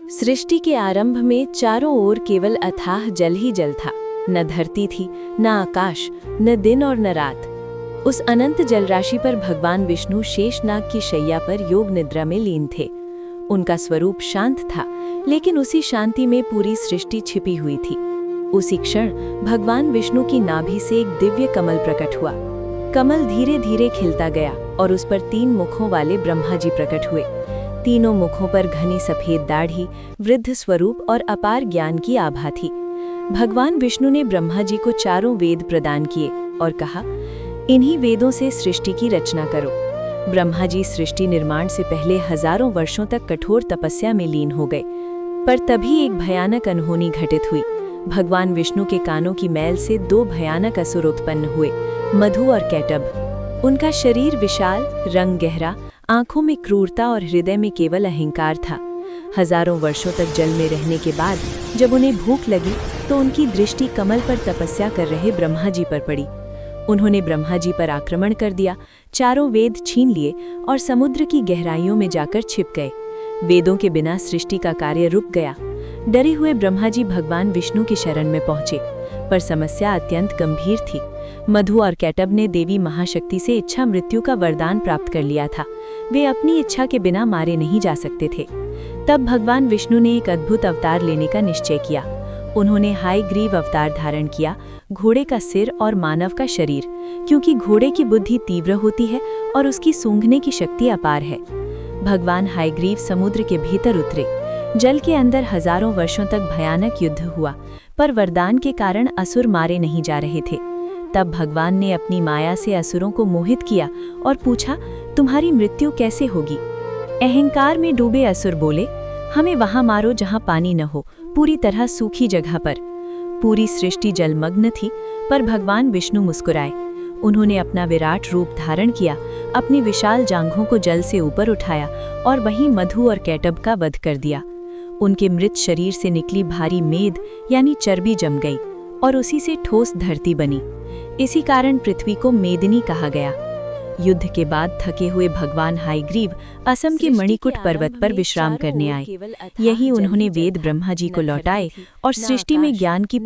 सृष्टि के आरंभ में चारों ओर केवल अथाह जल ही जल था। न धरती थी, न आकाश, न दिन और न रात। उस अनंत जलराशि पर भगवान विष्णु शेषनाग की शैया पर योग निद्रा में लीन थे। उनका स्वरूप शांत था, लेकिन उसी शांति में पूरी सृष्टि छिपी हुई थी। उसी क्षण भगवान विष्णु की नाभि से एक दिव्य कमल प्रकट हुआ। कमल धीरे धीरे खिलता गया और उस पर 3 मुखों वाले ब्रह्मा जी प्रकट हुए। तीनों मुखों पर घनी सफेद दाढ़ी, वृद्ध स्वरूप और अपार ज्ञान की आभा थी। भगवान विष्णु ने ब्रह्मा जी को 4 वेद प्रदान किए और कहा, इन्हीं वेदों से सृष्टि की रचना करो। ब्रह्मा जी सृष्टि निर्माण से पहले हजारों वर्षों तक कठोर तपस्या में लीन हो गए, पर तभी एक भयानक अनहोनी घटित हुई। भगवान विष्णु के कानों की मैल से 2 भयानक असुर उत्पन्न हुए, मधु और कैटभ। उनका शरीर विशाल, रंग गहरा, आंखों में क्रूरता और हृदय में केवल अहंकार था। हजारों वर्षों तक जल में रहने के बाद जब उन्हें भूख लगी तो उनकी दृष्टि कमल पर तपस्या कर रहे ब्रह्मा जी पर पड़ी। उन्होंने ब्रह्मा जी पर आक्रमण कर दिया, 4 वेद छीन लिए और समुद्र की गहराइयों में जाकर छिप गए। वेदों के बिना सृष्टि का कार्य रुक गया। डरे हुए ब्रह्मा जी भगवान विष्णु की शरण में पहुंचे, पर समस्या अत्यंत गंभीर थी। मधु और कैटभ ने देवी महाशक्ति से इच्छा मृत्यु का वरदान प्राप्त कर लिया था। वे अपनी इच्छा के बिना मारे नहीं जा सकते थे। तब भगवान विष्णु ने एक अद्भुत अवतार लेने का निश्चय किया। उन्होंने हायग्रीव अवतार धारण किया, घोड़े का सिर और मानव का शरीर, क्योंकि घोड़े की बुद्धि तीव्र होती है और उसकी सूंघने की शक्ति अपार है। भगवान हायग्रीव समुद्र के भीतर उतरे। जल के अंदर हजारों वर्षों तक भयानक युद्ध हुआ, पर वरदान के कारण असुर मारे नहीं जा रहे थे। तब भगवान ने अपनी माया से असुरों को मोहित किया और पूछा, तुम्हारी मृत्यु कैसे होगी? अहंकार में डूबे असुर बोले, हमें वहां मारो जहां पानी न हो, पूरी तरह सूखी जगह पर। पूरी सृष्टि जलमग्न थी, पर भगवान विष्णु मुस्कुराए। उन्होंने अपना विराट रूप धारण किया, अपनी विशाल जांघों को जल से ऊपर उठाया और वहीं मधु और कैटभ का वध कर दिया। उनके मृत शरीर से निकली भारी मेद यानी चर्बी जम गई और उसी से ठोस धरती बनी। इसी कारण पृथ्वी को मेदिनी कहा गया। युद्ध के बाद थके हुए भगवान हायग्रीव असम के मणिकूट पर्वत पर विश्राम करने आए। यही उन्होंने वेद ब्रह्मा जी को लौटाए और सृष्टि में ज्ञान की